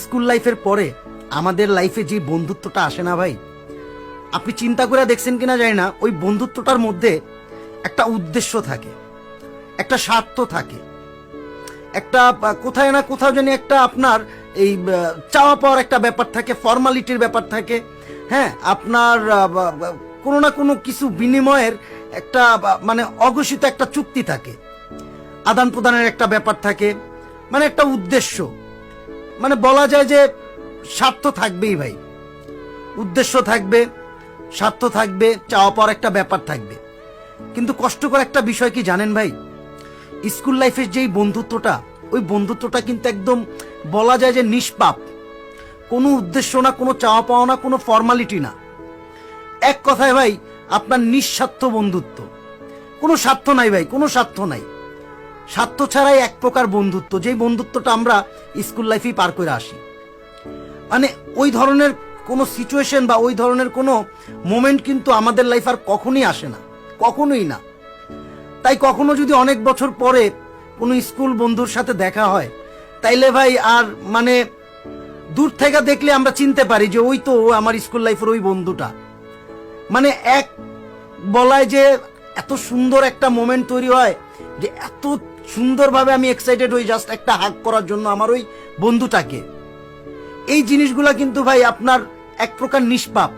School লাইফের পরে আমাদের লাইফে যে বন্ধুত্বটা আসে না ভাই, আপনি চিন্তা করে দেখছেন কিনা জানি না, ওই বন্ধুত্বটার মধ্যে একটা উদ্দেশ্য থাকে, একটা স্বার্থ থাকে, একটা কোথায় না কোথাও জানি একটা আপনার এই চাওয়া পাওয়ার একটা ব্যাপার থাকে, ফর্মালিটির ব্যাপার থাকে। হ্যাঁ, আপনার কোনো না কোনো কিছু বিনিময়ের একটা মানে অঘোষিত একটা চুক্তি থাকে, আদান প্রদানের একটা ব্যাপার থাকে, মানে একটা উদ্দেশ্য, মানে বলা যায় যে স্বার্থ থাকবেই ভাই, উদ্দেশ্য থাকবে, স্বার্থ থাকবে, চাওয়া পাওয়ার একটা ব্যাপার থাকবে। কিন্তু কষ্টকর একটা বিষয় কি জানেন ভাই, স্কুল লাইফের যেই বন্ধুত্বটা, ওই বন্ধুত্বটা কিন্তু একদম বলা যায় যে নিষ্পাপ, কোনো উদ্দেশ্য না, কোনো চাওয়া পাওয়া না, কোনো ফর্মালিটি না। এক কথায় ভাই আপনার নিঃস্বার্থ বন্ধুত্ব, কোনো স্বার্থ নাই ভাই, কোনো স্বার্থ নাই, স্বার্থ ছাড়াই এক প্রকার বন্ধুত্ব, যেই বন্ধুত্বটা আমরা স্কুল লাইফেই পার করে আসি। মানে ওই ধরনের কোনো সিচুয়েশন বা ওই ধরনের কোনো মোমেন্ট কিন্তু আমাদের লাইফ আর কখনোই আসে না, কখনোই না। তাই কখনো যদি অনেক বছর পরে কোনো স্কুল বন্ধুর সাথে দেখা হয়, তাইলে ভাই আর মানে দূর থেকে দেখলে আমরা চিনতে পারি যে ওই তো আমার স্কুল লাইফের ওই বন্ধুটা। মানে এক বলায় যে এত সুন্দর একটা মোমেন্ট তৈরি হয় যে এত সুন্দরভাবে আমি এক্সাইটেড হই জাস্ট একটা হাগ করার জন্য আমার ওই বন্ধুটাকে। এই জিনিসগুলা কিন্তু ভাই আপনার এক প্রকার নিষ্পাপ,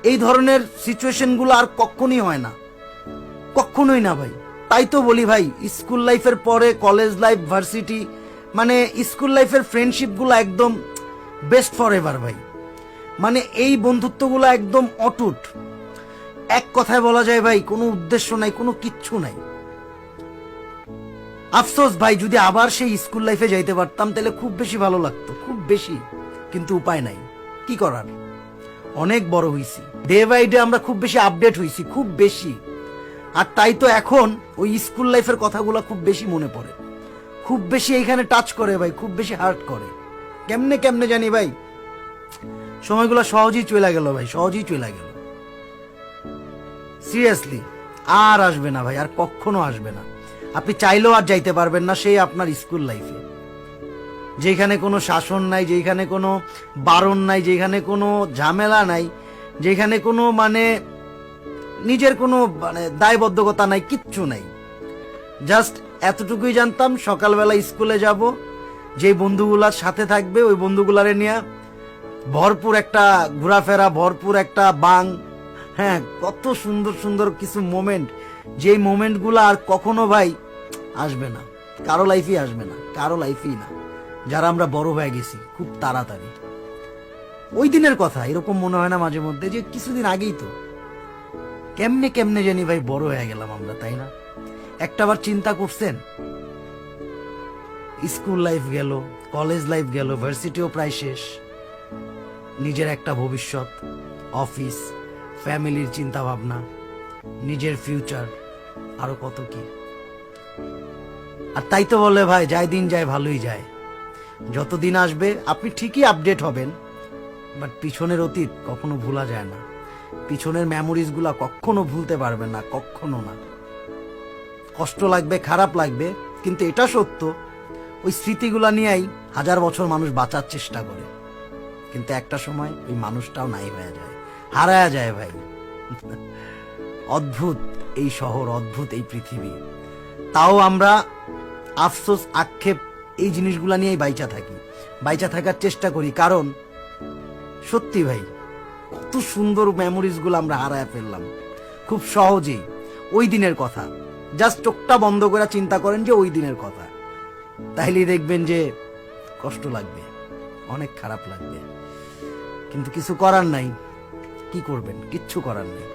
এই ধরনের সিচুয়েশনগুলো আর কখনোই হয় না, কখনোই না ভাই। তাই তো বলি ভাই, স্কুল লাইফের পরে কলেজ লাইফ, ভার্সিটি, মানে স্কুল লাইফের ফ্রেন্ডশিপগুলো একদম বেস্ট ফর এভার ভাই। মানে এই বন্ধুত্বগুলো একদম অটুট, এক কথায় বলা যায় ভাই কোনো উদ্দেশ্য নাই, কোনো কিচ্ছু নাই। আফসোস ভাই, যদি আবার সেই স্কুল লাইফে যাইতে পারতাম তাহলে খুব বেশি ভালো লাগতো, খুব বেশি। কিন্তু উপায় নাই, কি করার, অনেক বড় হইছি, ডে বাই ডে আমরা খুব বেশি আপডেট হইছি, খুব বেশি। আর তাই তো এখন ওই স্কুল লাইফের কথাগুলো খুব বেশি মনে পড়ে, খুব বেশি এইখানে টাচ করে ভাই, খুব বেশি হার্ট করে। কেমনে কেমনে জানি ভাই, সময়গুলো সহজেই চলে গেল ভাই, সহজেই চলে গেল। সিরিয়াসলি আর আসবে না ভাই, আর কখনো আসবে না। আপনি চাইলেও আর যাইতে পারবেন না সেই আপনার স্কুল লাইফে, যেখানে কোনো শাসন নাই, যেখানে কোনো বারণ নাই, যেখানে কোনো ঝামেলা নাই, যেখানে কোনো মানে নিজের কোনো মানে দায়বদ্ধকতা নাই, কিচ্ছু নাই। জাস্ট এতটুকুই জানতাম, সকালবেলা স্কুলে যাব, যে বন্ধুগুলার সাথে থাকবে ওই বন্ধুগুলারে নিয়ে ভরপুর একটা ঘোরাফেরা, ভরপুর একটা বাং। হ্যাঁ, কত সুন্দর সুন্দর কিছু মোমেন্ট, যেই মোমেন্টগুলো আর কখনো ভাই আসবে না, কারো লাইফেই আসবে না, কারো লাইফেই না, যারা আমরা বড় হয়ে গেছি খুব তাড়াতাড়ি। ওই দিনের কথা এরকম মনে হয় না মাঝে মধ্যে যে কিছুদিন আগেই তো, কেমনে কেমনে জানি ভাই বড় হয়ে গেলাম আমরা, তাই না? একটাবার চিন্তা করছেন, স্কুল লাইফ গেল, কলেজ লাইফ গেল, ভার্সিটিও প্রায় শেষ, নিজের একটা ভবিষ্যৎ, অফিস, ফ্যামিলির চিন্তা ভাবনা, নিজের ফিউচার, আরো কত কি। আর তাই তো বলে ভাই, যায় দিন যায় ভালোই যায়, যতদিন আসবে আপনি ঠিকই আপডেট হবেন, বাট পিছনের অতীত কখনো ভোলা যায় না, পিছনের মেমোরিজ গুলা কখনো ভুলতে পারবেন না, কখনো না। কষ্ট লাগবে, খারাপ লাগবে, কিন্তু এটা সত্য, ওই স্মৃতিগুলা নিয়েই 1000 বছর মানুষ বাঁচার চেষ্টা করে, কিন্তু একটা সময় ওই মানুষটাও নাই হয়ে যায়, হারায়া যায় ভাই। অদ্ভুত এই শহর, অদ্ভুত এই পৃথিবী, তাও আমরা আফসোস, আক্ষেপ, এই জিনিসগুলা নিয়েই বাইচা থাকি, বাইচা থাকার চেষ্টা করি। কারণ সত্যি ভাই, কত সুন্দর মেমোরিজ গুলো আমরা হারায় ফেললাম খুব সহজেই। ওই দিনের কথা জাস্ট চোখটা বন্ধ করে চিন্তা করেন যে ওই দিনের কথা, তাইলেই দেখবেন যে কষ্ট লাগবে, অনেক খারাপ লাগবে, কিন্তু কিছু করার নাই। কি করবেন, কিচ্ছু করার নেই।